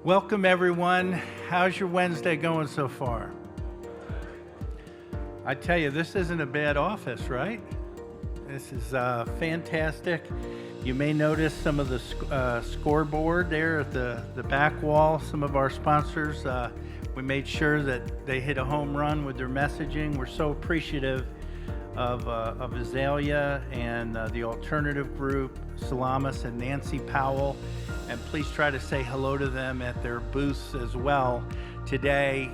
Welcome everyone. How's your Wednesday going so far? I tell you, this isn't a bad office, right? This is fantastic. You may notice some of the scoreboard there at the back wall. Some of our sponsors, we made sure that they hit a home run with their messaging. We're so appreciative of Azalea and the alternative group, Salamis and Nancy Powell. And please try to say hello to them at their booths as well today.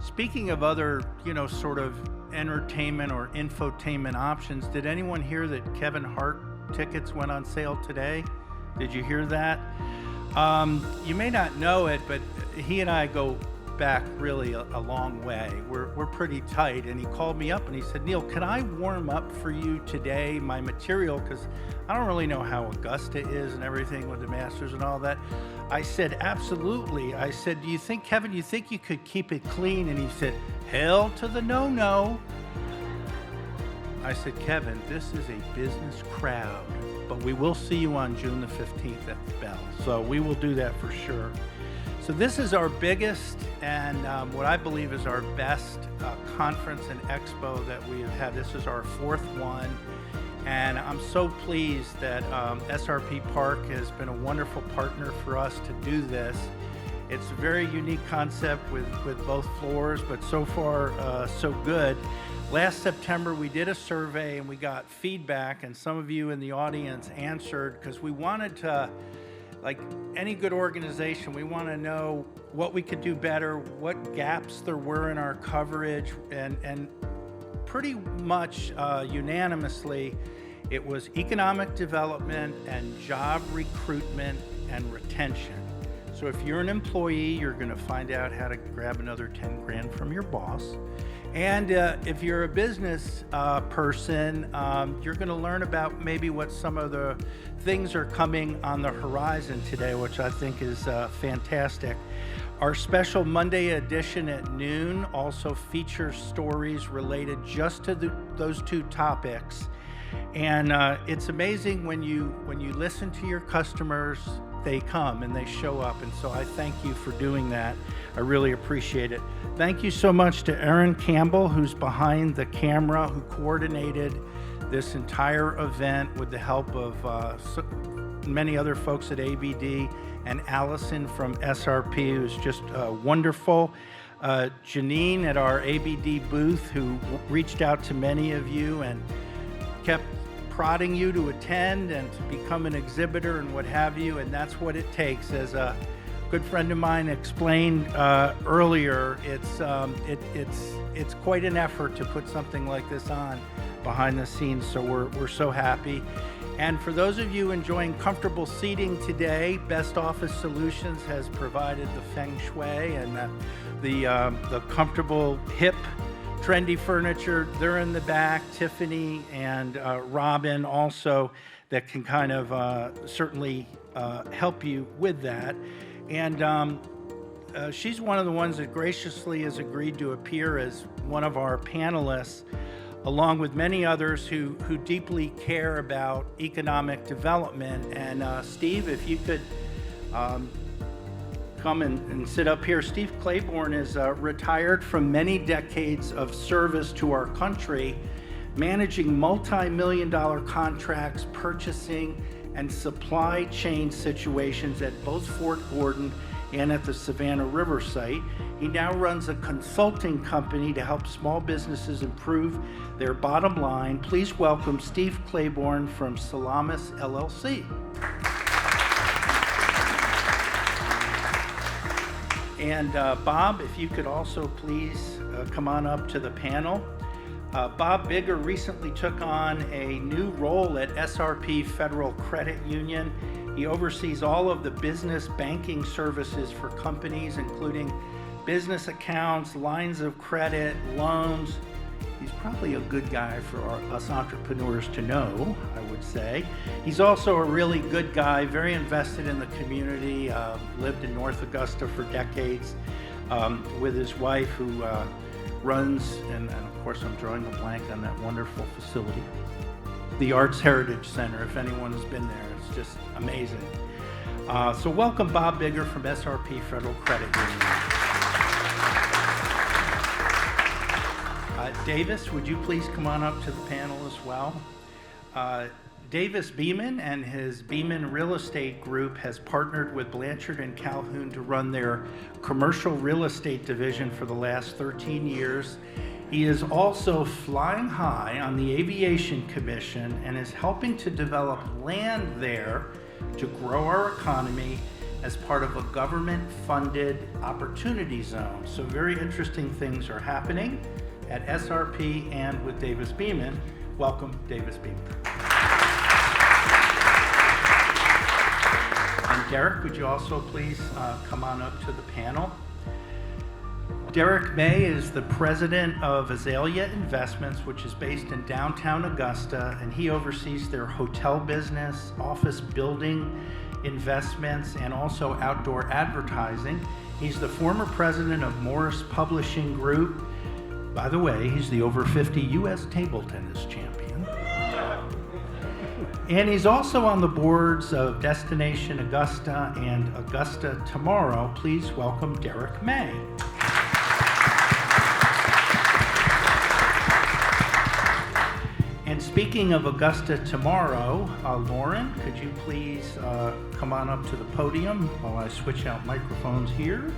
Speaking of other, sort of entertainment or infotainment options, did anyone hear that Kevin Hart tickets went on sale today? Did you hear that? You may not know it, but he and I go back really a long way. We're pretty tight, and he called me up and he said, Neil, can I warm up for you today my material? Because I don't really know how Augusta is and everything with the Masters and all that. I said, absolutely. I said, Kevin, you think you could keep it clean? And he said, hell to the no. I said, Kevin, this is a business crowd, but we will see you on June the 15th at the Bell. So we will do that for sure. So this is our biggest and what I believe is our best conference and expo that we have had. This is our fourth one. And I'm so pleased that SRP Park has been a wonderful partner for us to do this. It's a very unique concept with both floors, but so far so good. Last September we did a survey and we got feedback, and some of you in the audience answered, because we wanted to, like any good organization, we want to know what we could do better, what gaps there were in our coverage, and pretty much unanimously, it was economic development and job recruitment and retention. So if you're an employee, you're going to find out how to grab another 10 grand from your boss. And if you're a business person, you're going to learn about maybe what some of the things are coming on the horizon today, which I think is fantastic. Our special Monday edition at noon also features stories related just to those two topics. And it's amazing when you listen to your customers, they come and they show up. And so I thank you for doing that. I really appreciate it. Thank you so much to Aaron Campbell, who's behind the camera, who coordinated this entire event with the help of many other folks at ABD, and Allison from SRP, who's just wonderful. Janine at our ABD booth, who reached out to many of you and kept prodding you to attend and to become an exhibitor and what have you, and that's what it takes. As a good friend of mine explained earlier, it's quite an effort to put something like this on behind the scenes, so we're so happy. And for those of you enjoying comfortable seating today, Best Office Solutions has provided the feng shui and the comfortable, hip, trendy furniture. They're in the back, Tiffany and Robin also, that can kind of certainly help you with that. And she's one of the ones that graciously has agreed to appear as one of our panelists, along with many others who deeply care about economic development. And Steve, if you could come and sit up here. Steve Clayborn is retired from many decades of service to our country, managing multi-million-dollar contracts, purchasing and supply chain situations at both Fort Gordon and at the Savannah River site. He now runs a consulting company to help small businesses improve their bottom line. Please welcome Steve Clayborn from Salamis, LLC. And Bob, if you could also please come on up to the panel. Bob Bigger recently took on a new role at SRP Federal Credit Union. He oversees all of the business banking services for companies, including business accounts, lines of credit, loans. He's probably a good guy for us entrepreneurs to know, I would say. He's also a really good guy, very invested in the community, lived in North Augusta for decades with his wife, who runs, and of course I'm drawing a blank on that wonderful facility, the Arts Heritage Center. If anyone has been there, it's just amazing. So welcome Bob Bigger from SRP Federal Credit Union. Davis, would you please come on up to the panel as well? Davis Beman and his Beman Real Estate Group has partnered with Blanchard and Calhoun to run their commercial real estate division for the last 13 years. He is also flying high on the Aviation Commission and is helping to develop land there to grow our economy as part of a government-funded opportunity zone. So very interesting things are happening at SRP and with Davis Beman. Welcome, Davis Beman. And Derek, would you also please come on up to the panel? Derek May is the president of Azalea Investments, which is based in downtown Augusta, and he oversees their hotel business, office building investments, and also outdoor advertising. He's the former president of Morris Publishing Group. By the way, he's the over 50 U.S. table tennis champion. And he's also on the boards of Destination Augusta and Augusta Tomorrow. Please welcome Derek May. And speaking of Augusta Tomorrow, Lauren, could you please come on up to the podium while I switch out microphones here?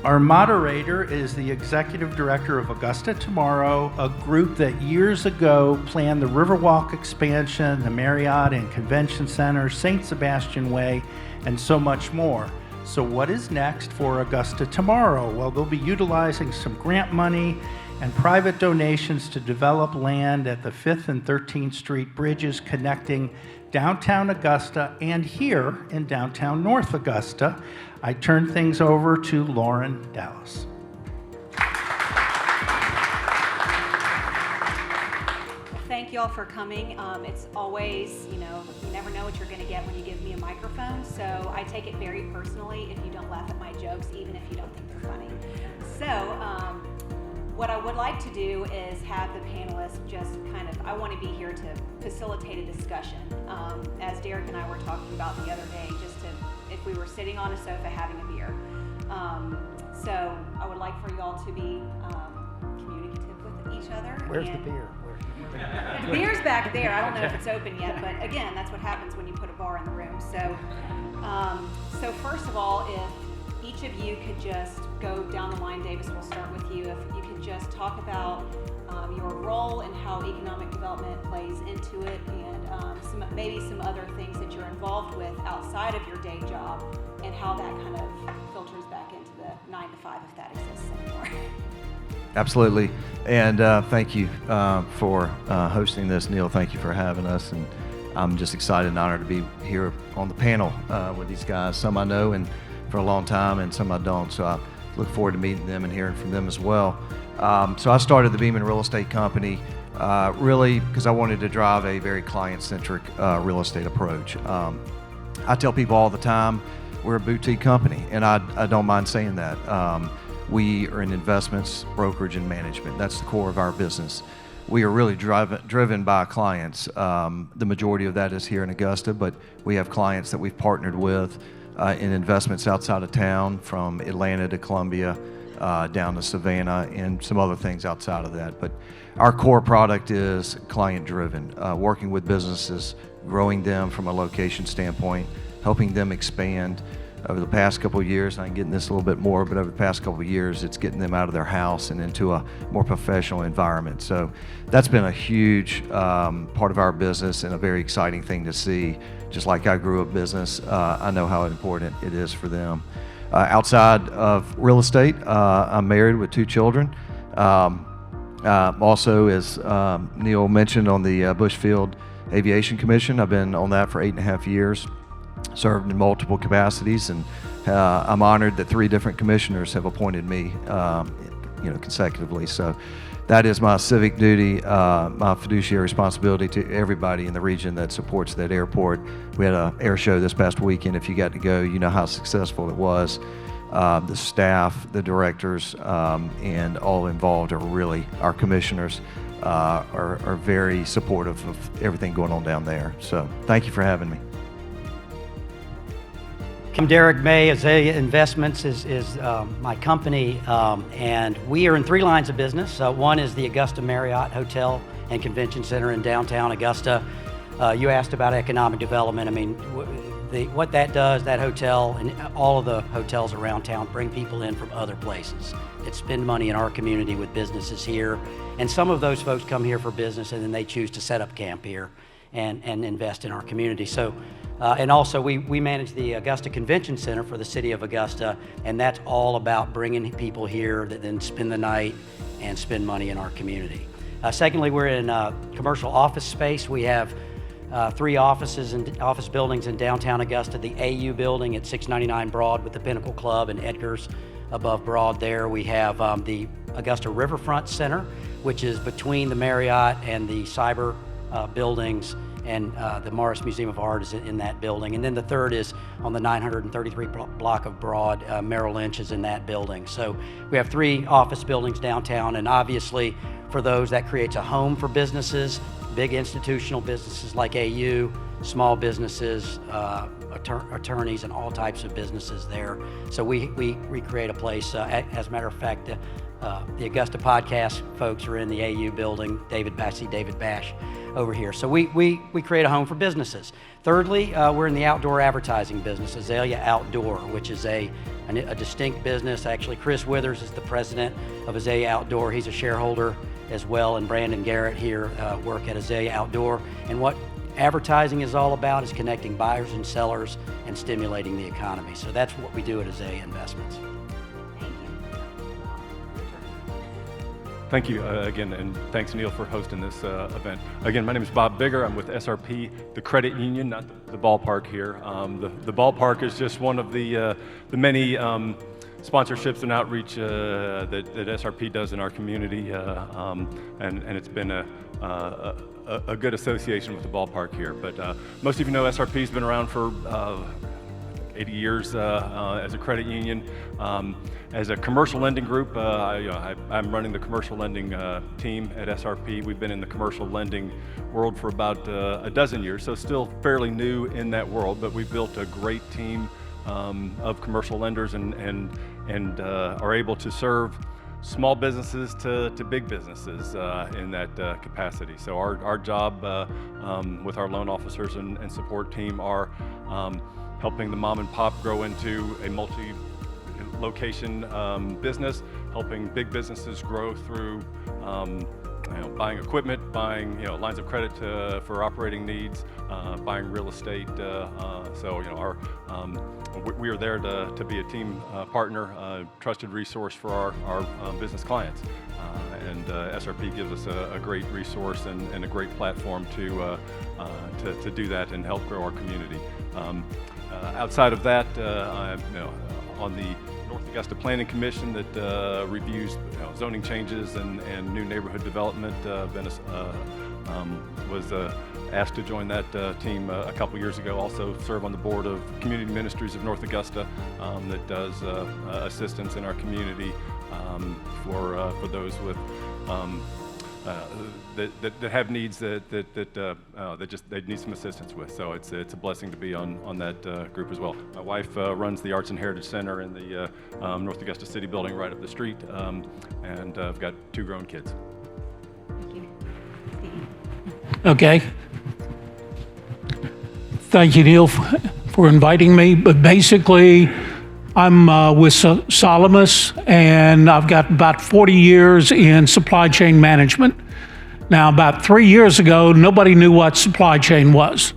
Our moderator is the executive director of Augusta Tomorrow, a group that years ago planned the Riverwalk expansion, the Marriott and Convention Center, St. Sebastian Way, and so much more. So what is next for Augusta Tomorrow? Well, they'll be utilizing some grant money and private donations to develop land at the 5th and 13th Street bridges connecting downtown Augusta and here in downtown North Augusta. I turn things over to Lauren Dallas. Thank you all for coming. It's always, you never know what you're going to get when you give me a microphone, so I take it very personally if you don't laugh at my jokes, even if you don't think they're funny. So, what I would like to do is have the panelists I want to be here to facilitate a discussion. As Derek and I were talking about the other day, if we were sitting on a sofa having a beer. So I would like for y'all to be communicative with each other. Where's the beer? The beer's back there. I don't know if it's open yet, but again, that's what happens when you put a bar in the room. So first of all, if each of you could just go down the line, Davis, we'll start with you. If you could just talk about your role and how economic development plays into it, and maybe some other things that you're involved with outside of your day job, and how that kind of filters back into the 9 to 5, if that exists anymore. Absolutely, and thank you for hosting this, Neil. Thank you for having us, and I'm just excited and honored to be here on the panel with these guys. Some I know and for a long time, and some I don't. So I look forward to meeting them and hearing from them as well. So I started the Beman Real Estate Company really because I wanted to drive a very client-centric real estate approach. I tell people all the time, we're a boutique company, and I don't mind saying that. We are in investments, brokerage, and management. That's the core of our business. We are really driven by clients. The majority of that is here in Augusta, but we have clients that we've partnered with in investments outside of town, from Atlanta to Columbia, down to Savannah, and some other things outside of that. But our core product is client-driven, working with businesses, growing them from a location standpoint, helping them expand. Over the past couple of years, and I can get into this a little bit more, but over the past couple of years, it's getting them out of their house and into a more professional environment. So that's been a huge part of our business and a very exciting thing to see. Just like I grew up business, I know how important it is for them. Outside of real estate, I'm married with 2 children. Also, as Neil mentioned, on the Bushfield Aviation Commission, I've been on that for 8.5 years. Served in multiple capacities, and I'm honored that 3 different commissioners have appointed me, consecutively. So that is my civic duty, my fiduciary responsibility to everybody in the region that supports that airport. We had an air show this past weekend. If you got to go, you know how successful it was. The staff, the directors, and all involved are really our commissioners. are very supportive of everything going on down there. So thank you for having me. I'm Derek May. Azalea Investments is my company, and we are in 3 lines of business. One is the Augusta Marriott Hotel and Convention Center in downtown Augusta. You asked about economic development. I mean, what that does, that hotel and all of the hotels around town bring people in from other places that spend money in our community with businesses here. And some of those folks come here for business, and then they choose to set up camp here and invest in our community. So, and also we manage the Augusta Convention Center for the city of Augusta, and that's all about bringing people here that then spend the night and spend money in our community. Secondly, we're in commercial office space. We have 3 office buildings in downtown Augusta, the AU building at 699 Broad with the Pinnacle Club and Edgar's above Broad there. We have the Augusta Riverfront Center, which is between the Marriott and the Cyber buildings, and the Morris Museum of Art is in that building. And then the third is on the 933 block of Broad. Merrill Lynch is in that building. So we have 3 office buildings downtown, and obviously for those that creates a home for businesses, big institutional businesses like AU, small businesses, attorneys, and all types of businesses there. So we create a place. As a matter of fact, the Augusta podcast folks are in the AU building. David Bash over here. So we create a home for businesses. Thirdly, we're in the outdoor advertising business, Azalea Outdoor, which is a distinct business. Actually, Chris Withers is the president of Azalea Outdoor. He's a shareholder as well, and Brandon Garrett here work at Azalea Outdoor. And what advertising is all about is connecting buyers and sellers and stimulating the economy. So that's what we do at Azalea Investments. Thank you again, and thanks Neil for hosting this event. Again, my name is Bob Bigger. I'm with SRP, the credit union, not the ballpark here. The ballpark is just one of the many sponsorships and outreach that SRP does in our community, and it's been a good association with the ballpark here. But most of you know SRP's been around for 80 years as a credit union. As a commercial lending group, I'm running the commercial lending team at SRP. We've been in the commercial lending world for about a dozen years, so still fairly new in that world, but we've built a great team of commercial lenders and are able to serve small businesses to big businesses in that capacity. So our job with our loan officers and support team are helping the mom and pop grow into a multi-location business, helping big businesses grow through buying equipment, buying lines of credit for operating needs, buying real estate. We are there to be a team partner, trusted resource for our business clients. And SRP gives us a great resource and a great platform to do that and help grow our community. Outside of that, I'm on the North Augusta Planning Commission that reviews zoning changes and new neighborhood development. Was asked to join that team a couple years ago. Also serve on the board of Community Ministries of North Augusta that does assistance in our community for those with that have needs that just they need some assistance with. So it's a blessing to be on that group as well. My wife runs the Arts and Heritage Center in the North Augusta City building right up the street, and I've got 2 grown kids. Thank you. Okay. Thank you, Neil, for inviting me. But basically, I'm with Salamis, and I've got about 40 years in supply chain management. Now, about 3 years ago, nobody knew what supply chain was.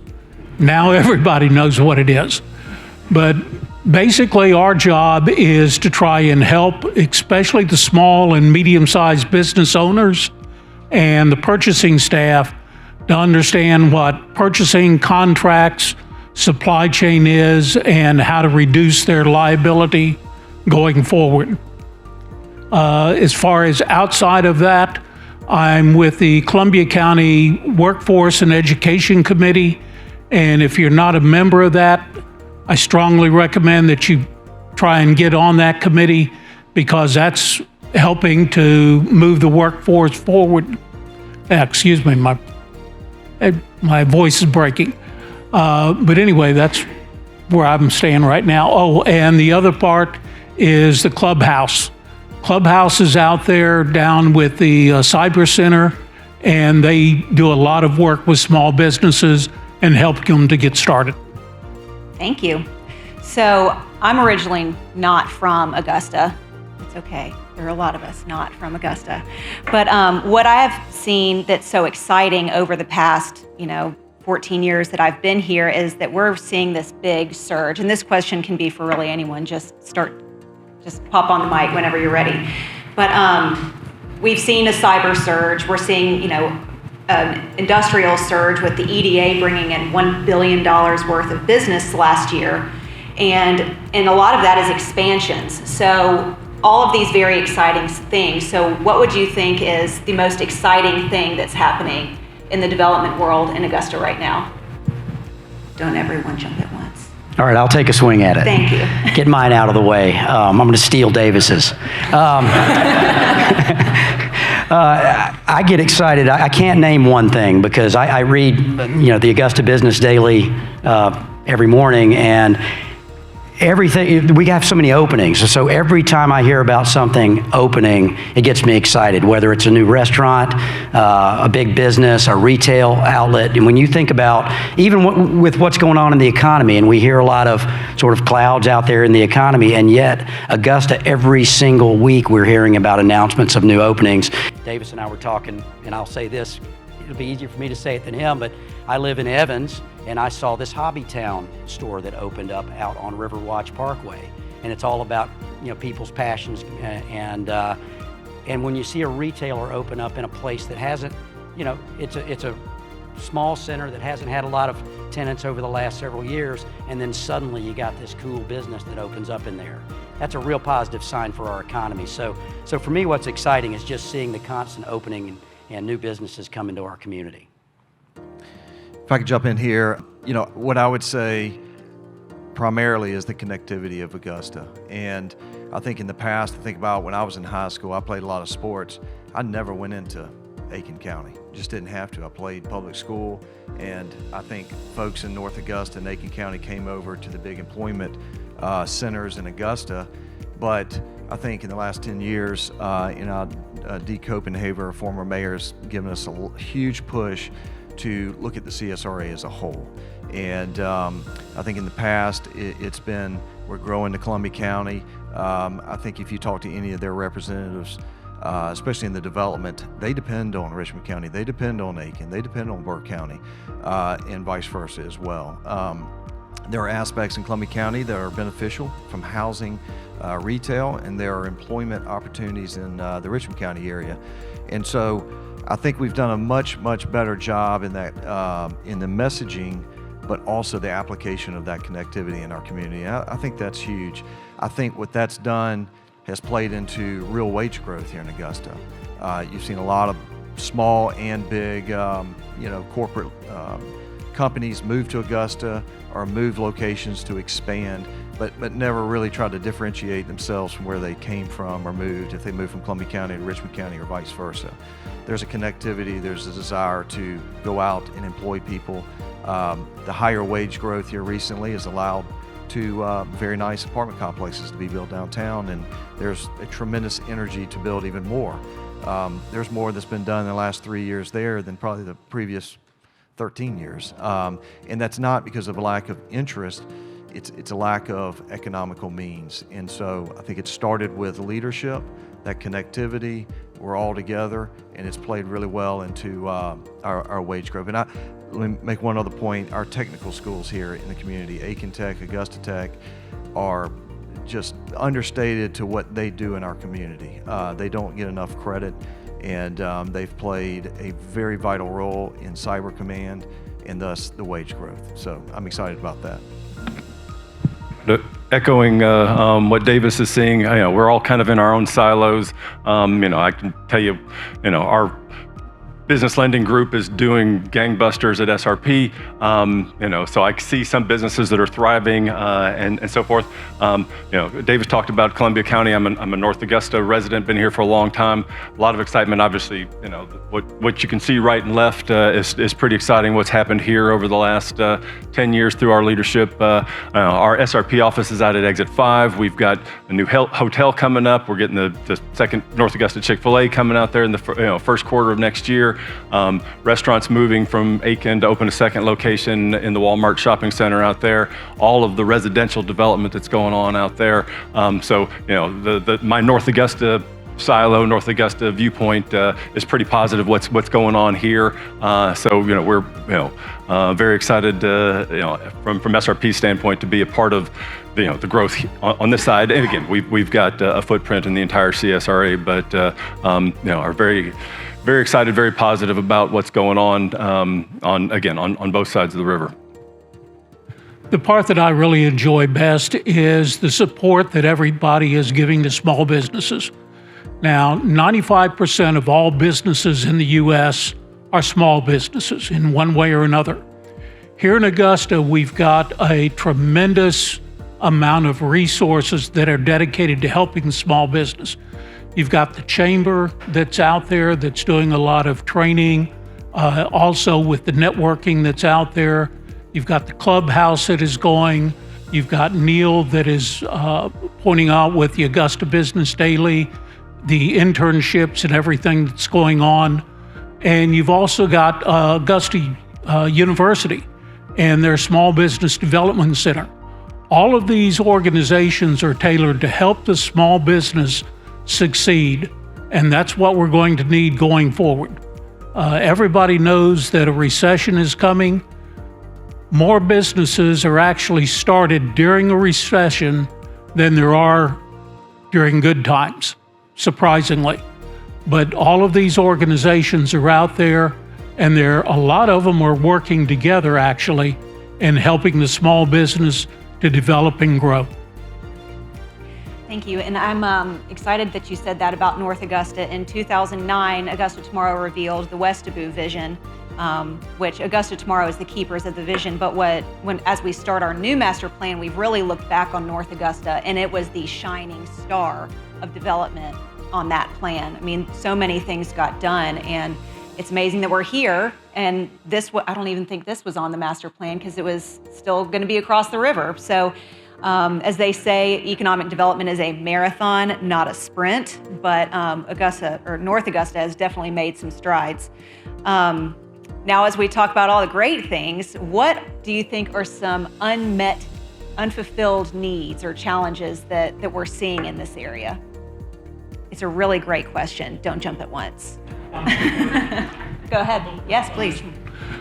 Now everybody knows what it is. But basically, our job is to try and help, especially the small and medium-sized business owners and the purchasing staff, to understand what purchasing contracts, supply chain is, and how to reduce their liability going forward. As far as outside of that, I'm with the Columbia County Workforce and Education Committee, and if you're not a member of that, I strongly recommend that you try and get on that committee, because that's helping to move the workforce forward. Excuse me, my voice is breaking. But anyway, that's where I'm staying right now. Oh, and the other part is the clubhouse. Clubhouse is out there down with the Cyber Center, and they do a lot of work with small businesses and help them to get started. Thank you. So I'm originally not from Augusta. It's okay. There are a lot of us not from Augusta. But what I have seen that's so exciting over the past, 14 years that I've been here is that we're seeing this big surge. And this question can be for really anyone. Just pop on the mic whenever you're ready. But we've seen a cyber surge. We're seeing, an industrial surge with the EDA bringing in $1 billion worth of business last year. And a lot of that is expansions. So all of these very exciting things. So what would you think is the most exciting thing that's happening in the development world in Augusta right now? Don't everyone jump at once. All right, I'll take a swing at it. Thank you. Get mine out of the way. I'm going to steal Davis's. I get excited. I can't name one thing because I read, the Augusta Business Daily every morning, and everything, we have so many openings. So every time I hear about something opening, it gets me excited, whether it's a new restaurant, a big business, a retail outlet. And when you think about, even with what's going on in the economy, and we hear a lot of sort of clouds out there in the economy, and yet Augusta, every single week, we're hearing about announcements of new openings. Davis and I were talking, and I'll say this, it'll be easier for me to say it than him, but I live in Evans, and I saw this Hobbytown store that opened up out on Riverwatch Parkway, and it's all about people's passions, and when you see a retailer open up in a place that hasn't, it's a small center that hasn't had a lot of tenants over the last several years, and then suddenly you got this cool business that opens up in there. That's a real positive sign for our economy. So for me, what's exciting is just seeing the constant opening and new businesses come into our community. If I could jump in here, what I would say primarily is the connectivity of Augusta. And I think in the past, I think about when I was in high school, I played a lot of sports. I never went into Aiken County, just didn't have to. I played public school, and I think folks in North Augusta and Aiken County came over to the big employment centers in Augusta. But I think in the last 10 years, D. Copenhaver, former mayor, has given us a huge push to look at the CSRA as a whole. And I think in the past, it's been, we're growing to Columbia County. I think if you talk to any of their representatives, especially in the development, they depend on Richmond County, they depend on Aiken, they depend on Burke County, and vice versa as well. There are aspects in Columbia County that are beneficial, from housing, retail, and there are employment opportunities in the Richmond County area. And so I think we've done a much, much better job in that, in the messaging, but also the application of that connectivity in our community. I think that's huge. I think what that's done has played into real wage growth here in Augusta. You've seen a lot of small and big, corporate companies move to Augusta or move locations to expand, but never really tried to differentiate themselves from where they came from or moved, if they moved from Columbia County to Richmond County or vice versa. There's a connectivity, there's a desire to go out and employ people. The higher wage growth here recently has allowed to very nice apartment complexes to be built downtown, and there's a tremendous energy to build even more. There's more that's been done in the last 3 years there than probably the previous 13 years. And that's not because of a lack of interest, it's a lack of economical means. And so I think it started with leadership, that connectivity, we're all together, and it's played really well into our wage growth. And let me make one other point. Our technical schools here in the community, Aiken Tech, Augusta Tech, are just understated to what they do in our community. They don't get enough credit, and they've played a very vital role in cyber command and thus the wage growth. So I'm excited about that. Echoing what Davis is saying, we're all kind of in our own silos. I can tell you, business lending group is doing gangbusters at SRP. So I see some businesses that are thriving and so forth. Davis talked about Columbia County. I'm a North Augusta resident, been here for a long time. A lot of excitement, obviously. What you can see right and left is pretty exciting. What's happened here over the last 10 years through our leadership. Our SRP office is out at Exit 5. We've got a new hotel coming up. We're getting the second North Augusta Chick-fil-A coming out there in the first quarter of next year. Restaurants moving from Aiken to open a second location in the Walmart shopping center out there. All of the residential development that's going on out there. My North Augusta silo, North Augusta viewpoint is pretty positive. What's going on here? We're very excited from SRP's standpoint to be a part of the growth on this side. And again, we've got a footprint in the entire CSRA, but are very, very excited, very positive about what's going on both sides of the river. The part that I really enjoy best is the support that everybody is giving to small businesses. Now, 95% of all businesses in the U.S. are small businesses in one way or another. Here in Augusta, we've got a tremendous amount of resources that are dedicated to helping small business. You've got the chamber that's out there that's doing a lot of training, also with the networking that's out there. You've got the clubhouse that is going. You've got Neil that is pointing out with the Augusta Business Daily, the internships and everything that's going on. And you've also got Augusta University and their Small Business Development Center. All of these organizations are tailored to help the small business succeed, and that's what we're going to need going forward. Everybody knows that a recession is coming. More businesses are actually started during a recession than there are during good times, surprisingly. But all of these organizations are out there, and a lot of them are working together actually in helping the small business to develop and grow. Thank you, and I'm excited that you said that about North Augusta. In 2009, Augusta Tomorrow revealed the Westaboo vision, which Augusta Tomorrow is the keepers of the vision, but as we start our new master plan, we've really looked back on North Augusta, and it was the shining star of development on that plan. I mean, so many things got done, and it's amazing that we're here, and I don't even think this was on the master plan because it was still going to be across the river. So as they say, economic development is a marathon, not a sprint, but North Augusta has definitely made some strides. Now, as we talk about all the great things, what do you think are some unmet, unfulfilled needs or challenges that we're seeing in this area? It's a really great question. Don't jump at once. Go ahead. Yes, please.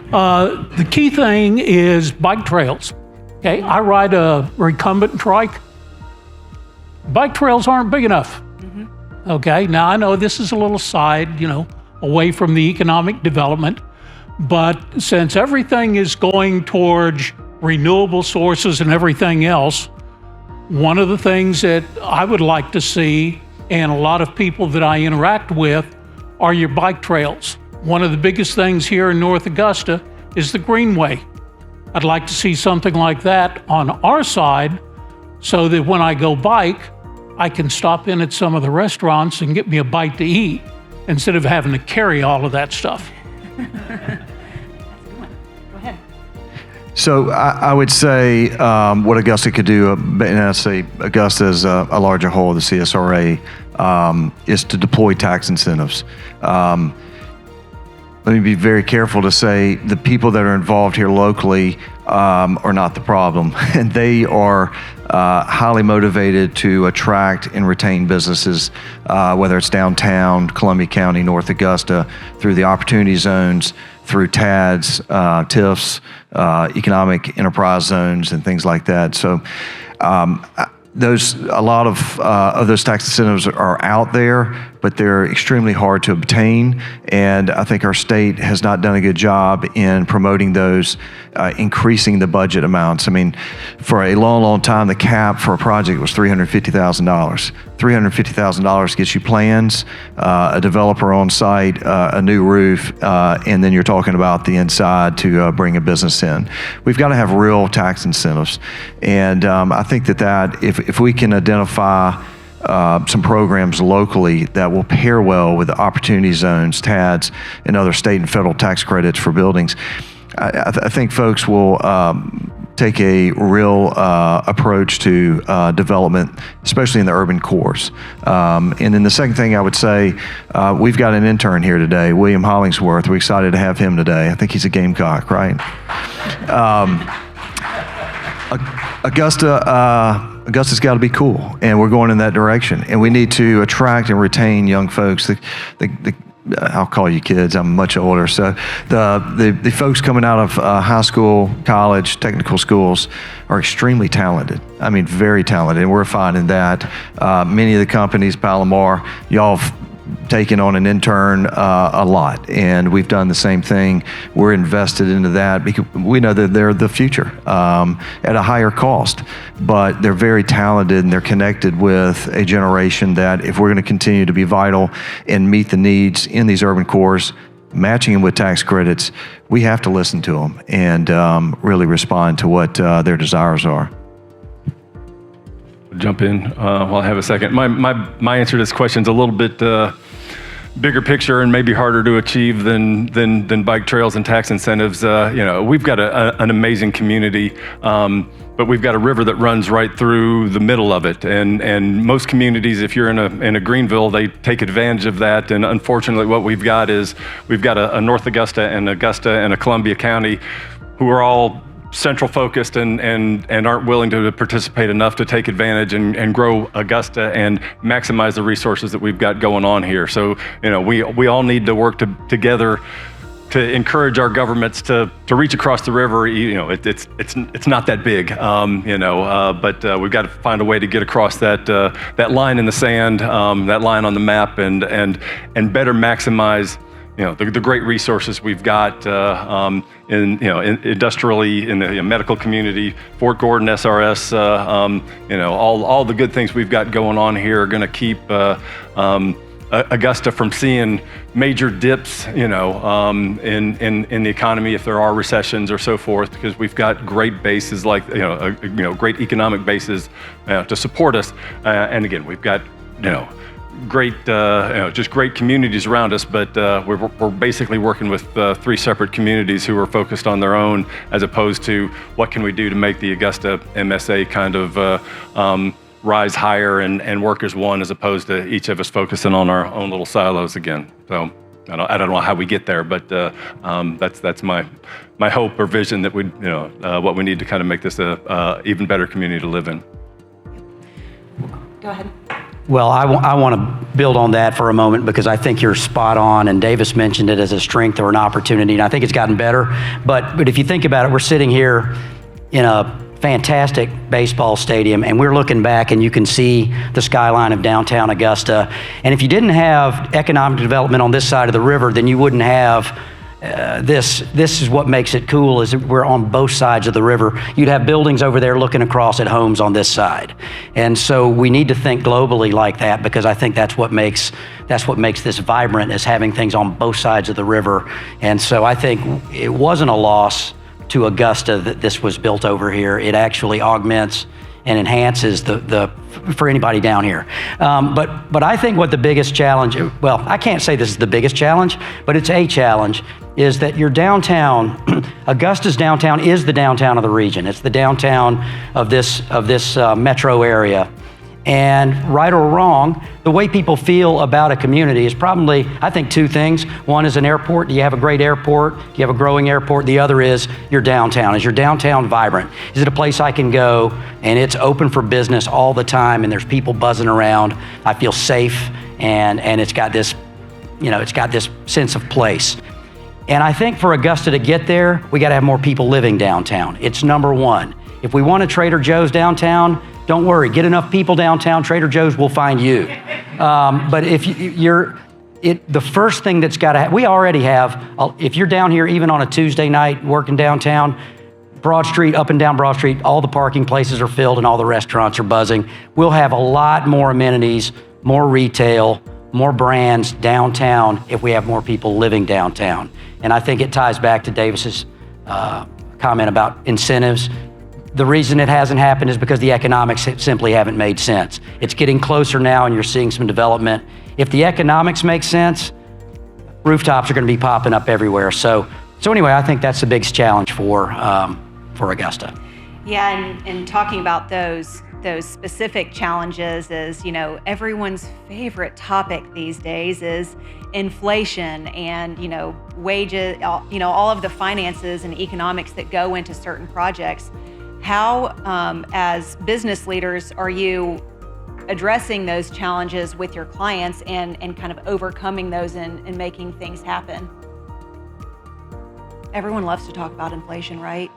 The key thing is bike trails. Okay, I ride a recumbent trike. Bike trails aren't big enough. Mm-hmm. Okay, now I know this is a little side, away from the economic development, but since everything is going towards renewable sources and everything else, one of the things that I would like to see, and a lot of people that I interact with, are your bike trails. One of the biggest things here in North Augusta is the Greenway. I'd like to see something like that on our side so that when I go bike, I can stop in at some of the restaurants and get me a bite to eat instead of having to carry all of that stuff. That's a good one. Go ahead. So I would say what Augusta could do, and I say Augusta is a larger whole of the CSRA, is to deploy tax incentives. Let me be very careful to say the people that are involved here locally are not the problem. And they are highly motivated to attract and retain businesses, whether it's downtown, Columbia County, North Augusta, through the opportunity zones, through TADs, TIFs, economic enterprise zones, and things like that. So a lot of those tax incentives are out there. but they're extremely hard to obtain. And I think our state has not done a good job in promoting those, increasing the budget amounts. I mean, for a long, long time, the cap for a project was $350,000. $350,000 gets you plans, a developer on site, a new roof, and then you're talking about the inside to bring a business in. We've got to have real tax incentives. And I think that if we can identify some programs locally that will pair well with the opportunity zones, TADs, and other state and federal tax credits for buildings, I think folks will take a real approach to development, especially in the urban cores. And then the second thing I would say, we've got an intern here today, William Hollingsworth. We're excited to have him today. I think he's a Gamecock, right? Augusta's got to be cool, and we're going in that direction. And we need to attract and retain young folks. I'll call you kids, I'm much older. So the folks coming out of high school, college, technical schools are extremely talented. I mean, very talented, and we're finding that. Many of the companies, Palomar, y'all have taken on an intern a lot, and we've done the same thing. We're invested into that because we know that they're the future at a higher cost, but they're very talented and they're connected with a generation that if we're going to continue to be vital and meet the needs in these urban cores, matching them with tax credits, we have to listen to them and really respond to what their desires are. Jump in while I have a second. My answer to this question is a little bit bigger picture and maybe harder to achieve than bike trails and tax incentives. We've got an amazing community, but we've got a river that runs right through the middle of it. And most communities, if you're in a Greenville, they take advantage of that. And unfortunately, what we've got is we've got a North Augusta and a Columbia County who are all central focused and aren't willing to participate enough to take advantage and grow Augusta and maximize the resources that we've got going on here. So, we all need to work together to encourage our governments to reach across the river. It's not that big, but we've got to find a way to get across that line in the sand, that line on the map, and better maximize the great resources we've got industrially in the medical community, Fort Gordon, SRS, all the good things we've got going on here are going to keep Augusta from seeing major dips, in the economy if there are recessions or so forth, because we've got great bases like great economic bases to support us, and again we've got great, just great communities around us, but we're basically working with 3 separate communities who are focused on their own, as opposed to what can we do to make the Augusta MSA kind of rise higher and work as one, as opposed to each of us focusing on our own little silos again. So I don't know how we get there, but that's my hope or vision that what we need to kind of make this a even better community to live in. Go ahead. Well, I want to build on that for a moment because I think you're spot on, and Davis mentioned it as a strength or an opportunity, and I think it's gotten better. But if you think about it, we're sitting here in a fantastic baseball stadium, and we're looking back and you can see the skyline of downtown Augusta. And if you didn't have economic development on this side of the river, then you wouldn't have this is what makes it cool, is we're on both sides of the river. You'd have buildings over there looking across at homes on this side. And so we need to think globally like that, because I think that's what makes this vibrant, is having things on both sides of the river. And so I think it wasn't a loss to Augusta that this was built over here. It actually augments and enhances for anybody down here. But I think what the biggest challenge, well, I can't say this is the biggest challenge, but it's a challenge, is that your downtown, Augusta's downtown is the downtown of the region. It's the downtown of this metro area. And right or wrong, the way people feel about a community is probably, I think, 2 things. One is an airport. Do you have a great airport? Do you have a growing airport? The other is your downtown. Is your downtown vibrant? Is it a place I can go and it's open for business all the time and there's people buzzing around? I feel safe and it's got this, it's got this sense of place. And I think for Augusta to get there, we got to have more people living downtown. It's number one. If we want a Trader Joe's downtown, don't worry, get enough people downtown, Trader Joe's will find you. But if the first thing that's got to we already have, if you're down here even on a Tuesday night working downtown, Broad Street, up and down Broad Street, all the parking places are filled and all the restaurants are buzzing. We'll have a lot more amenities, more retail, more brands downtown if we have more people living downtown. And I think it ties back to Davis's comment about incentives. The reason it hasn't happened is because the economics simply haven't made sense. It's getting closer now and you're seeing some development. If the economics make sense, rooftops are going to be popping up everywhere. So anyway, I think that's the biggest challenge for Augusta. Yeah, and talking about those specific challenges is, everyone's favorite topic these days is inflation and, wages, all of the finances and economics that go into certain projects. How, as business leaders, are you addressing those challenges with your clients and kind of overcoming those and making things happen? Everyone loves to talk about inflation, right?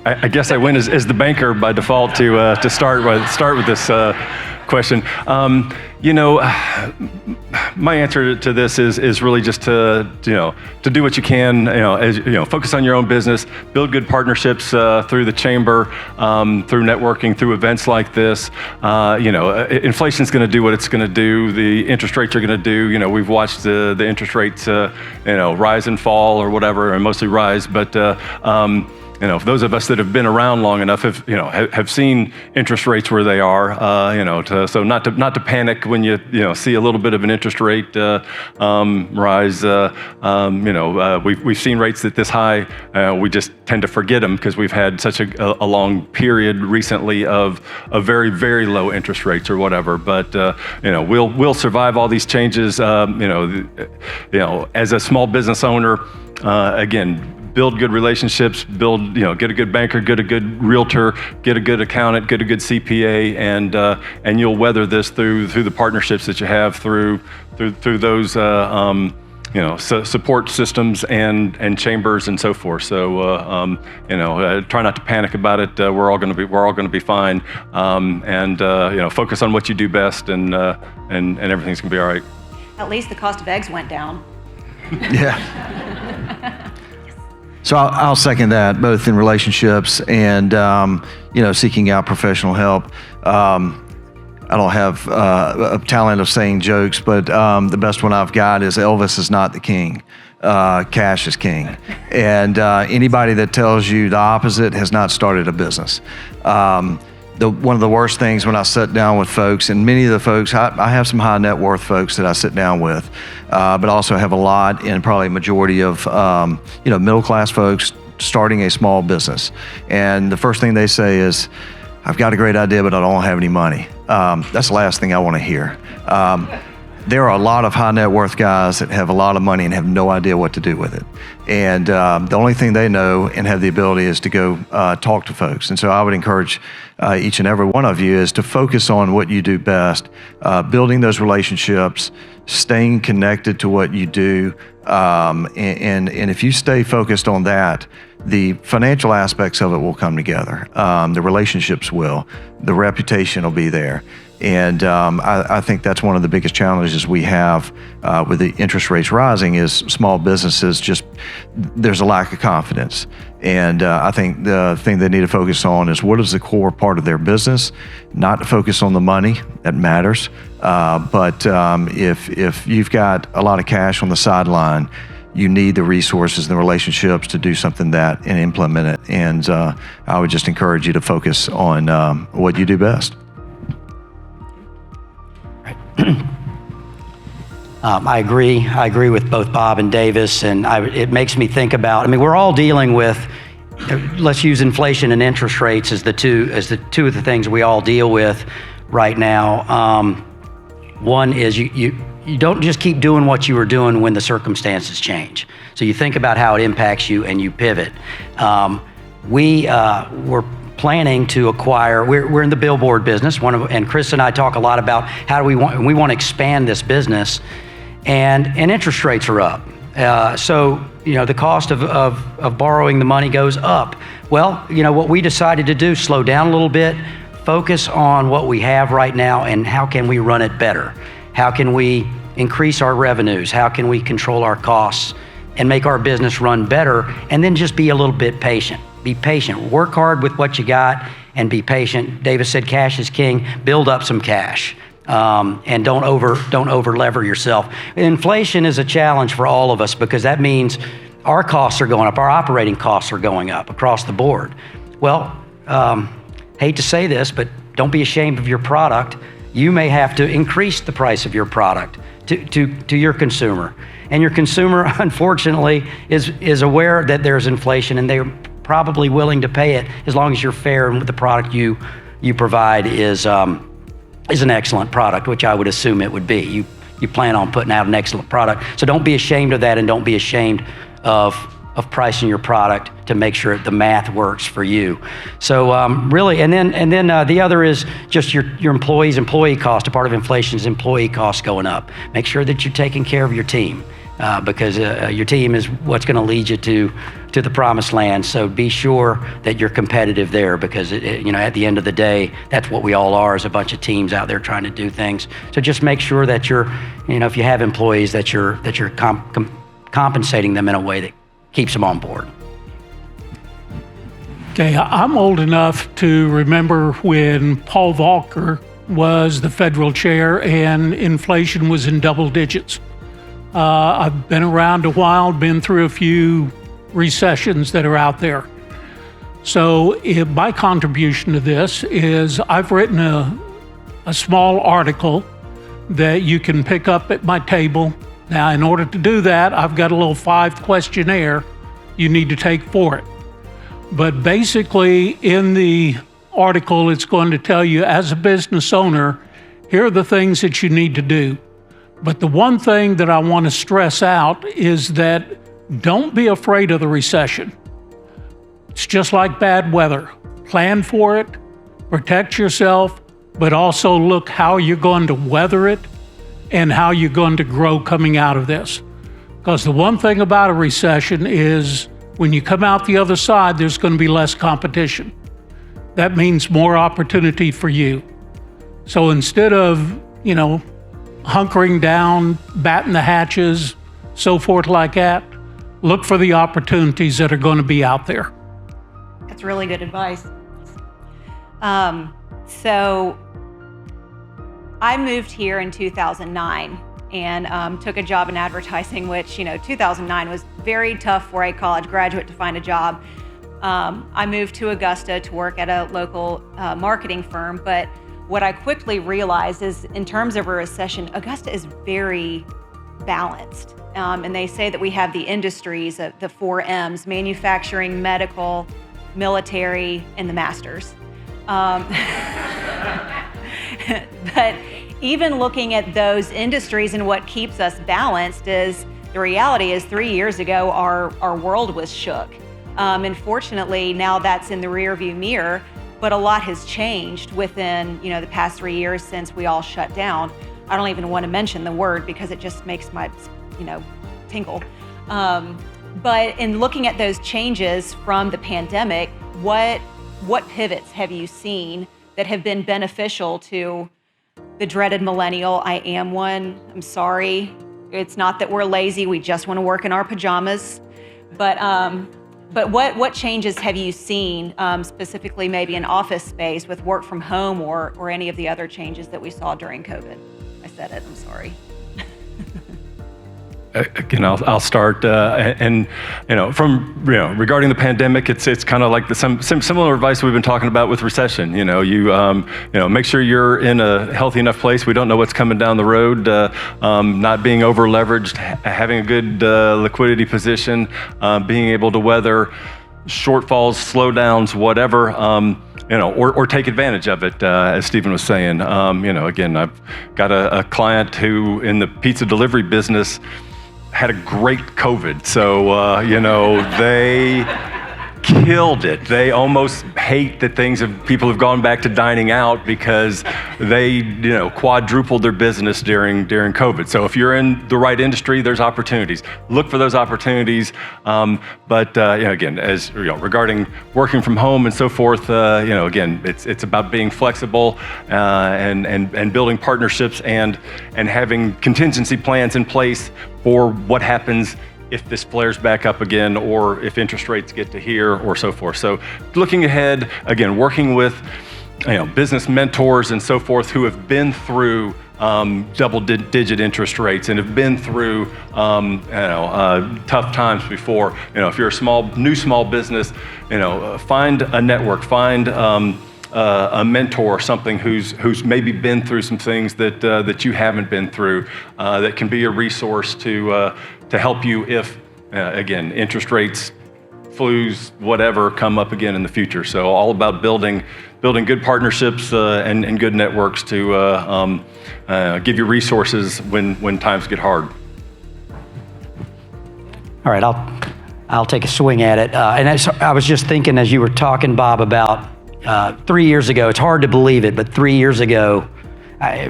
I guess I win as the banker by default to start with this question. My answer to this is really just to do what you can. Focus on your own business, build good partnerships through the chamber, through networking, through events like this. Inflation's going to do what it's going to do. The interest rates are going to do. We've watched the interest rates, rise and fall or whatever, and mostly rise, but. Those of us that have been around long enough have seen interest rates where they are. So not to panic when you see a little bit of an interest rate rise. We've seen rates at this high. We just tend to forget them because we've had such a long period recently of very, very low interest rates or whatever. But we'll survive all these changes. As a small business owner, again. Build good relationships, get a good banker, get a good realtor, get a good accountant, get a good CPA, and you'll weather this through the partnerships that you have through those support systems and chambers and so forth. So try not to panic about it. We're all going to be fine, and focus on what you do best, and everything's going to be all right. At least the cost of eggs went down. Yeah. So I'll second that, both in relationships and seeking out professional help. I don't have a talent of saying jokes, but the best one I've got is Elvis is not the king. Cash is king. And anybody that tells you the opposite has not started a business. One of the worst things when I sit down with folks, and many of the folks, I have some high net worth folks that I sit down with, but also have a lot, and probably a majority of middle class folks starting a small business. And the first thing they say is, I've got a great idea, but I don't have any money. That's the last thing I want to hear. There are a lot of high net worth guys that have a lot of money and have no idea what to do with it. And the only thing they know and have the ability is to go talk to folks. And so I would encourage each and every one of you is to focus on what you do best, building those relationships, staying connected to what you do. And if you stay focused on that, the financial aspects of it will come together. The relationships will, the reputation will be there. And I think that's one of the biggest challenges we have with the interest rates rising is small businesses, there's a lack of confidence. And I think the thing they need to focus on is what is the core part of their business, not to focus on the money, that matters. But if you've got a lot of cash on the sideline, you need the resources and the relationships to do something and implement it. And I would just encourage you to focus on what you do best. I agree with both Bob and Davis, and it makes me think about, we're all dealing with, let's use inflation and interest rates as the two of the things we all deal with right now. One is you don't just keep doing what you were doing when the circumstances change. So you think about how it impacts you and you pivot. We're planning to acquire, we're in the billboard business, and Chris and I talk a lot about how we want to expand this business, and interest rates are up. So, the cost of borrowing the money goes up. Well, what we decided to do, slow down a little bit, focus on what we have right now and how can we run it better? How can we increase our revenues? How can we control our costs and make our business run better? And then just be a little bit patient. Be patient. Work hard with what you got and be patient. Davis said cash is king. Build up some cash. And don't over lever yourself. Inflation is a challenge for all of us because that means our costs are going up, our operating costs are going up across the board. Well, hate to say this, but don't be ashamed of your product. You may have to increase the price of your product to your consumer. And your consumer, unfortunately, is aware that there's inflation and they're probably willing to pay it as long as you're fair and the product you provide is an excellent product, which I would assume it would be. You plan on putting out an excellent product. So don't be ashamed of that and don't be ashamed of pricing your product to make sure the math works for you. So really, and then the other is just your employee cost. A part of inflation is employee costs going up. Make sure that you're taking care of your team because your team is what's going to lead you to the promised land. So be sure that you're competitive there because at the end of the day, that's what we all are, is a bunch of teams out there trying to do things. So just make sure that you're, if you have employees, that you're compensating them in a way that keeps them on board. Okay, I'm old enough to remember when Paul Volcker was the federal chair and inflation was in double digits. I've been around a while, been through a few recessions that are out there. So my contribution to this is I've written a small article that you can pick up at my table. Now, in order to do that, I've got a little 5 questionnaire you need to take for it. But basically, in the article, it's going to tell you, as a business owner, here are the things that you need to do. But the one thing that I want to stress out is that don't be afraid of the recession. It's just like bad weather. Plan for it, protect yourself, but also look how you're going to weather it and how you're going to grow coming out of this. Because the one thing about a recession is when you come out the other side, there's going to be less competition. That means more opportunity for you. So instead of, hunkering down, batting the hatches, so forth like that, look for the opportunities that are going to be out there. That's really good advice. So I moved here in 2009 and took a job in advertising, which, 2009 was very tough for a college graduate to find a job. I moved to Augusta to work at a local marketing firm, but what I quickly realized is in terms of a recession, Augusta is very balanced. And they say that we have the industries, the 4 M's, manufacturing, medical, military, and the masters. But even looking at those industries and what keeps us balanced is, the reality is 3 years ago, our world was shook. And fortunately, now that's in the rearview mirror, but a lot has changed within, the past 3 years since we all shut down. I don't even want to mention the word because it just makes my, tinkle. But in looking at those changes from the pandemic, what pivots have you seen that have been beneficial to the dreaded millennial? I am one. I'm sorry. It's not that we're lazy. We just want to work in our pajamas. But what changes have you seen, specifically maybe in office space with work from home or any of the other changes that we saw during COVID? I said it. I'm sorry. Again, I'll start, and regarding the pandemic, it's kind of like some similar advice we've been talking about with recession. Make sure you're in a healthy enough place. We don't know what's coming down the road. Not being over leveraged, having a good liquidity position, being able to weather shortfalls, slowdowns, whatever. Or take advantage of it, as Stephen was saying. Again, I've got a client who in the pizza delivery business had a great COVID. So, killed it. They almost hate that people have gone back to dining out because they, quadrupled their business during COVID. So if you're in the right industry, there's opportunities. Look for those opportunities. Again, as regarding working from home and so forth, again, it's about being flexible and building partnerships and having contingency plans in place for what happens if this flares back up again, or if interest rates get to here, or so forth. So looking ahead, again, working with business mentors and so forth who have been through double-digit interest rates and have been through tough times before. If you're a new small business, find a network, find a mentor, something who's maybe been through some things that you haven't been through, that can be a resource to help you if, again, interest rates, flus, whatever, come up again in the future. So all about building good partnerships and good networks to give you resources when times get hard. All right, I'll take a swing at it. And I was just thinking as you were talking, Bob, about 3 years ago. It's hard to believe it, but 3 years ago, I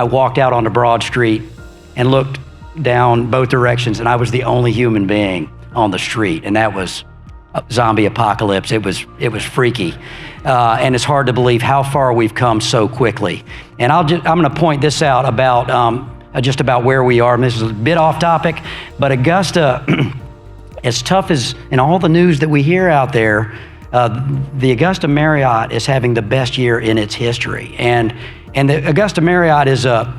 walked out onto Broad Street and looked down both directions, and I was the only human being on the street, and that was a zombie apocalypse. It was freaky, and it's hard to believe how far we've come so quickly. And I'm going to point this out about just about where we are. And this is a bit off topic, but Augusta, as tough as in all the news that we hear out there, the Augusta Marriott is having the best year in its history, and the Augusta Marriott is a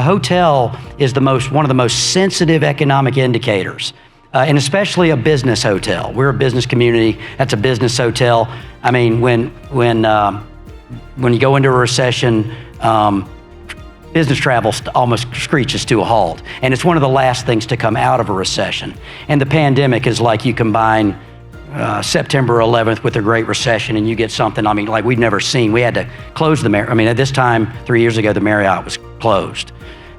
hotel is one of the most sensitive economic indicators, and especially a business hotel. We're a business community. That's a business hotel. I mean, when you go into a recession, business travel almost screeches to a halt, and it's one of the last things to come out of a recession. And the pandemic is like you combine September 11th with the Great Recession, and you get something, like we've never seen. We had to close the Marriott. At this time, 3 years ago, the Marriott was closed.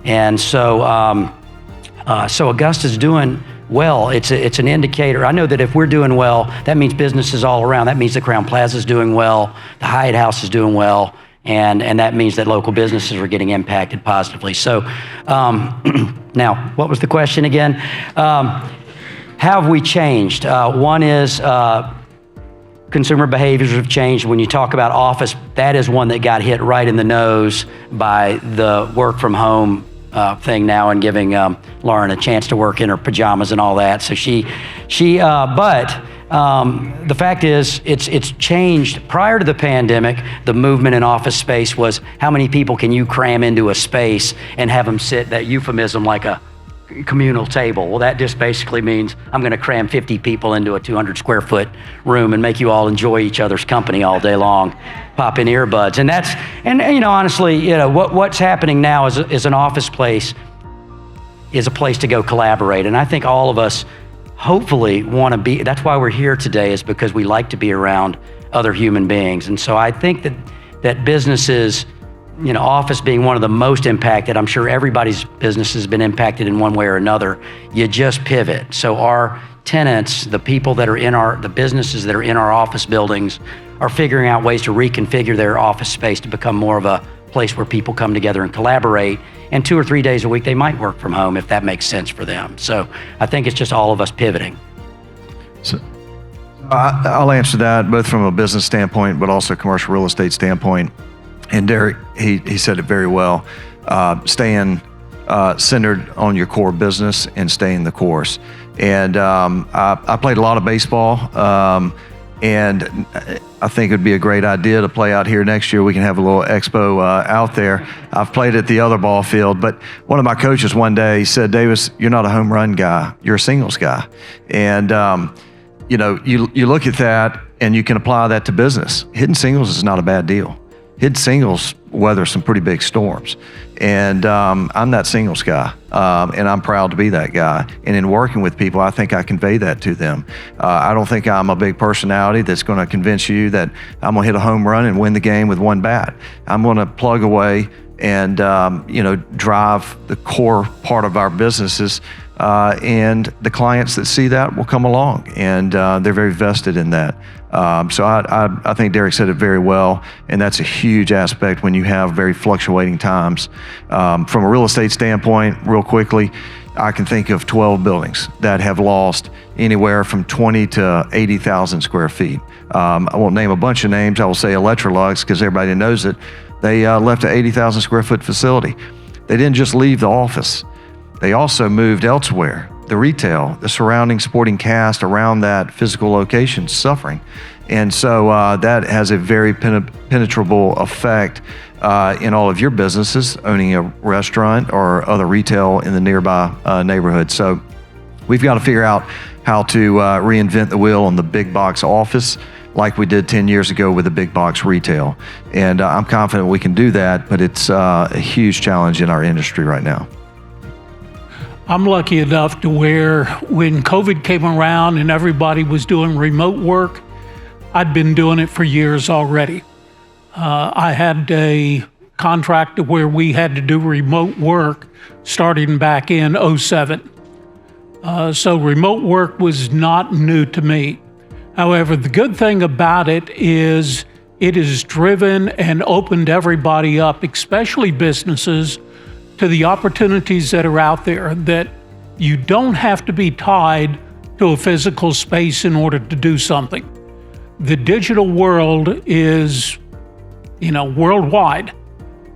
And so Augusta's doing well. It's an indicator. I know that if we're doing well, that means businesses all around. That means the Crowne Plaza is doing well, the Hyatt House is doing well, and that means that local businesses are getting impacted positively. So now, what was the question again? How have we changed? One is consumer behaviors have changed. When you talk about office, that is one that got hit right in the nose by the work from home thing now, and giving Lauren a chance to work in her pajamas and all that. So but the fact is, it's changed. Prior to the pandemic, the movement in office space was how many people can you cram into a space and have them sit, that euphemism, like a communal table. Well, that just basically means I'm going to cram 50 people into a 200 square foot room and make you all enjoy each other's company all day long, pop in earbuds. And honestly, what's happening now is an office place is a place to go collaborate. And I think all of us hopefully want to be, that's why we're here today, is because we like to be around other human beings. And so I think that businesses, office being one of the most impacted, I'm sure everybody's business has been impacted in one way or another. You just pivot. So our tenants, the people that are the businesses that are in our office buildings, are figuring out ways to reconfigure their office space to become more of a place where people come together and collaborate. And 2 or 3 days a week, they might work from home if that makes sense for them. So I think it's just all of us pivoting. So I'll answer that both from a business standpoint, but also commercial real estate standpoint. And Derek, he said it very well, staying centered on your core business and staying the course. And I played a lot of baseball, and I think it'd be a great idea to play out here next year. We can have a little expo out there. I've played at the other ball field, but one of my coaches one day, he said, "Davis, you're not a home run guy, you're a singles guy." And you look at that and you can apply that to business. Hitting singles is not a bad deal. Hitting singles weather some pretty big storms. And I'm that singles guy, and I'm proud to be that guy. And in working with people, I think I convey that to them. I don't think I'm a big personality that's going to convince you that I'm going to hit a home run and win the game with one bat. I'm going to plug away and drive the core part of our businesses and the clients that see that will come along, and they're very vested in that. So I think Derek said it very well, and that's a huge aspect when you have very fluctuating times. From a real estate standpoint, real quickly, I can think of 12 buildings that have lost anywhere from 20 to 80,000 square feet. I won't name a bunch of names. I will say Electrolux, because everybody knows it. They left an 80,000 square foot facility. They didn't just leave the office. They also moved elsewhere. The retail, the surrounding supporting cast around that physical location suffering. And so that has a very penetrable effect in all of your businesses, owning a restaurant or other retail in the nearby neighborhood. So we've got to figure out how to reinvent the wheel on the big box office like we did 10 years ago with the big box retail. And I'm confident we can do that, but it's a huge challenge in our industry right now. I'm lucky enough to where when COVID came around and everybody was doing remote work, I'd been doing it for years already. I had a contract where we had to do remote work starting back in '07. So remote work was not new to me. However, the good thing about it is it has driven and opened everybody up, especially businesses, to the opportunities that are out there, that you don't have to be tied to a physical space in order to do something. The digital world is, worldwide,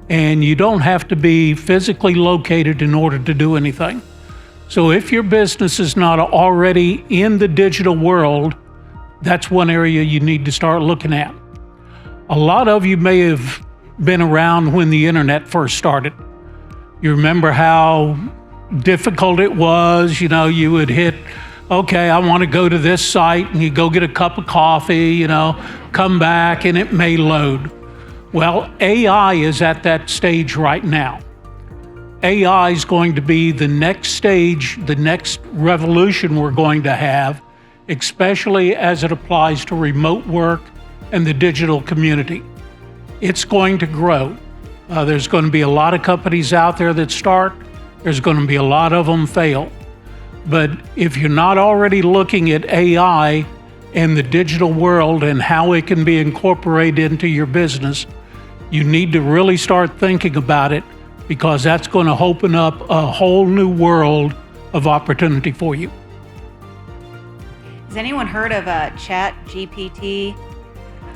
and you don't have to be physically located in order to do anything. So if your business is not already in the digital world, that's one area you need to start looking at. A lot of you may have been around when the internet first started. You remember how difficult it was. You would hit, okay, I want to go to this site, and you go get a cup of coffee, come back, and it may load. Well, AI is at that stage right now. AI is going to be the next stage, the next revolution we're going to have, especially as it applies to remote work and the digital community. It's going to grow. There's going to be a lot of companies out there that start. There's going to be a lot of them fail. But if you're not already looking at AI and the digital world and how it can be incorporated into your business, you need to really start thinking about it, because that's going to open up a whole new world of opportunity for you. Has anyone heard of Chat GPT?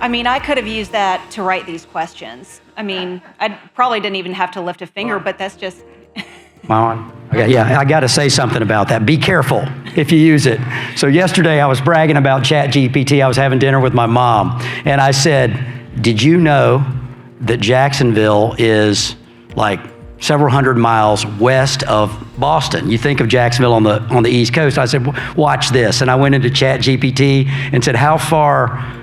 I could have used that to write these questions. I probably didn't even have to lift a finger, but that's just... I got to say something about that. Be careful if you use it. So yesterday I was bragging about Chat GPT. I was having dinner with my mom, and I said, did you know that Jacksonville is like several hundred miles west of Boston? You think of Jacksonville on the East Coast. I said, watch this. And I went into Chat GPT and said, how far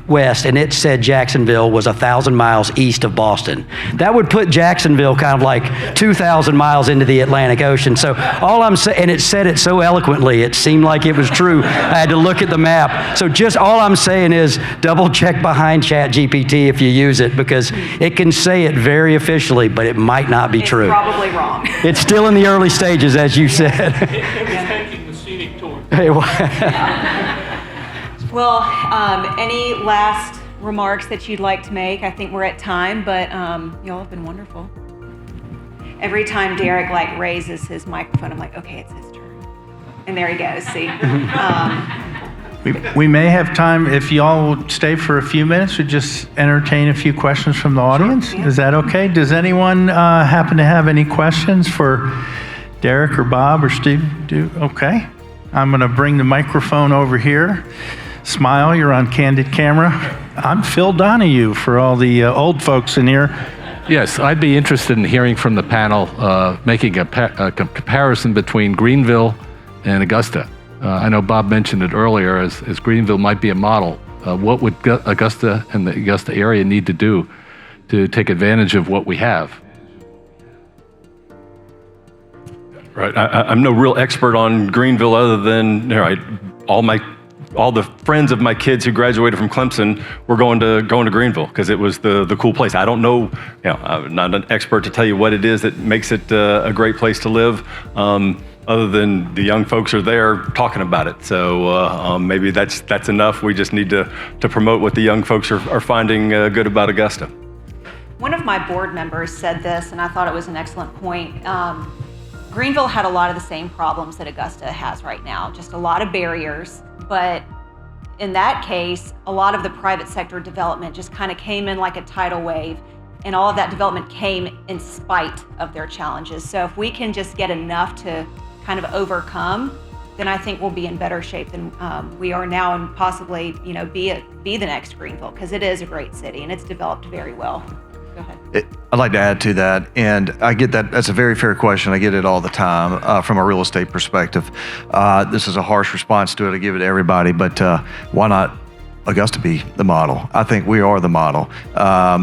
west? And it said Jacksonville was 1,000 miles east of Boston. That would put Jacksonville kind of like 2,000 miles into the Atlantic Ocean. So all I'm saying, and it said it so eloquently, it seemed like it was true. I had to look at the map. So just all I'm saying is double check behind Chat GPT if you use it, because it can say it very officially, but it might not be true. It's probably wrong. It's still in the early stages, as you said. It was taking the scenic tour. Well, any last remarks that you'd like to make? I think we're at time, but y'all have been wonderful. Every time Derek raises his microphone, I'm like, okay, it's his turn. And there he goes, see? We may have time, if y'all will stay for a few minutes, to just entertain a few questions from the audience. Sure, yeah. Is that okay? Does anyone happen to have any questions for Derek or Bob or Steve? Okay. I'm going to bring the microphone over here. Smile, you're on candid camera. I'm Phil Donahue for all the old folks in here. Yes, I'd be interested in hearing from the panel, making a comparison between Greenville and Augusta. I know Bob mentioned it earlier as Greenville might be a model. What would Augusta and the Augusta area need to do to take advantage of what we have? Right. I'm no real expert on Greenville other than all my all the friends of my kids who graduated from Clemson were going to Greenville because it was the cool place. I don't know, I'm not an expert to tell you what it is that makes it a great place to live, other than the young folks are there talking about it. So maybe that's enough. We just need to promote what the young folks are finding good about Augusta. One of my board members said this, and I thought it was an excellent point. Greenville had a lot of the same problems that Augusta has right now, just a lot of barriers. But in that case, a lot of the private sector development just kind of came in like a tidal wave, and all of that development came in spite of their challenges. So if we can just get enough to kind of overcome, then I think we'll be in better shape than we are now, and possibly, be the next Greenville, because it is a great city and it's developed very well. Go ahead. I'd like to add to that, and I get that. That's a very fair question. I get it all the time from a real estate perspective. This is a harsh response to it. I give it to everybody, but why not Augusta be the model? I think we are the model.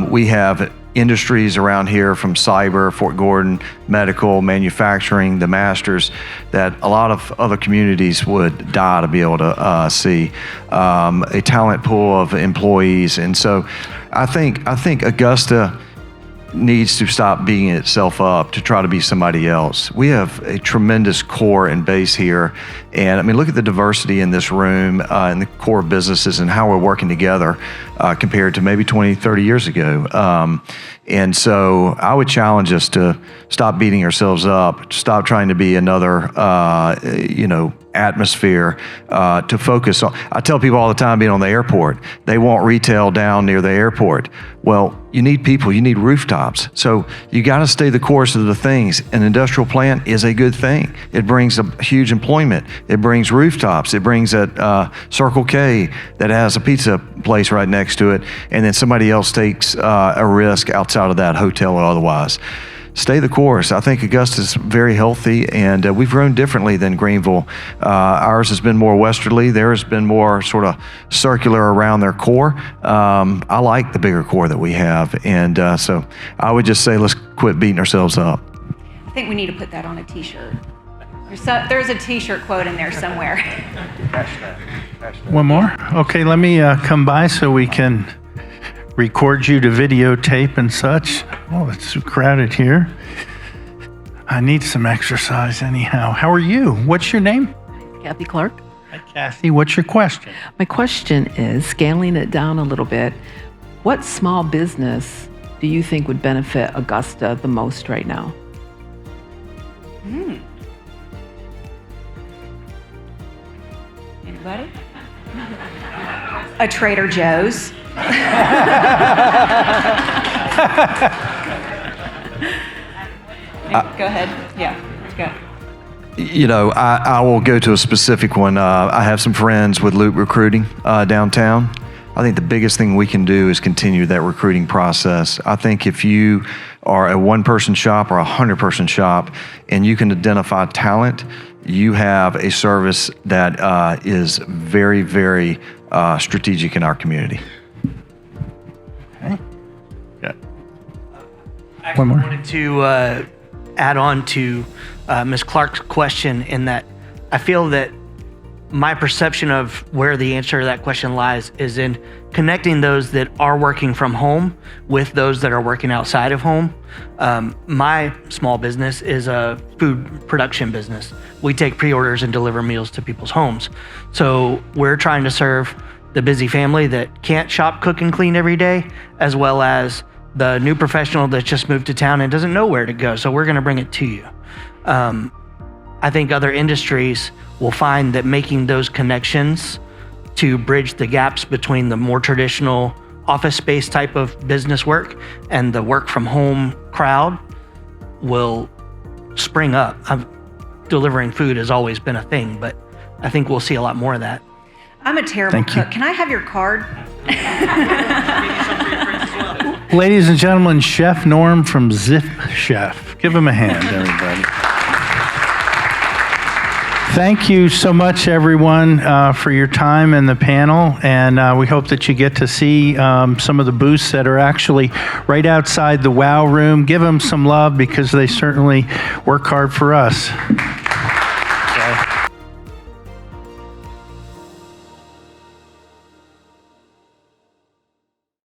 We have industries around here from cyber, Fort Gordon, medical, manufacturing, the masters, that a lot of other communities would die to be able to see. A talent pool of employees, and so I think Augusta needs to stop beating itself up to try to be somebody else. We have a tremendous core and base here, and I mean, look at the diversity in this room and the core businesses and how we're working together compared to maybe 20, 30 years ago. And so I would challenge us to stop beating ourselves up, stop trying to be another, atmosphere, to focus on. I tell people all the time, being on the airport, they want retail down near the airport. Well, you need people, you need rooftops. So you got to stay the course of the things. An industrial plant is a good thing. It brings a huge employment. It brings rooftops. It brings that Circle K that has a pizza place right next to it, and then somebody else takes a risk outside of that, hotel or otherwise. Stay the course. I think Augusta's very healthy, and we've grown differently than Greenville. Ours has been more westerly. Theirs has been more sort of circular around their core. I like the bigger core that we have, and so I would just say let's quit beating ourselves up. I think we need to put that on a t-shirt. There's a t-shirt quote in there somewhere. One more? Okay, let me come by so we can record you to videotape and such. Oh, it's so crowded here. I need some exercise anyhow. How are you? What's your name? Kathy Clark. Hi, Kathy. What's your question? My question is, scaling it down a little bit, what small business do you think would benefit Augusta the most right now? Anybody? A Trader Joe's. Go ahead. Yeah, go. I will go to a specific one. I have some friends with Loop Recruiting downtown. I think the biggest thing we can do is continue that recruiting process. I think if you are a one-person shop or a 100-person shop and you can identify talent, you have a service that is very, very strategic in our community. Okay. Yeah. Actually, One more. I wanted to add on to Ms. Clark's question, in that I feel that my perception of where the answer to that question lies is in connecting those that are working from home with those that are working outside of home. My small business is a food production business. We take pre-orders and deliver meals to people's homes. So we're trying to serve the busy family that can't shop, cook, and clean every day, as well as the new professional that just moved to town and doesn't know where to go. So we're going to bring it to you. I think other industries will find that making those connections to bridge the gaps between the more traditional office space type of business work and the work from home crowd will spring up. Delivering food has always been a thing, but I think we'll see a lot more of that. I'm a terrible cook. Can I have your card? Ladies and gentlemen, Chef Norm from Zip Chef. Give him a hand, everybody. Thank you so much, everyone, for your time in the panel, and we hope that you get to see some of the booths that are actually right outside the WOW room. Give them some love because they certainly work hard for us.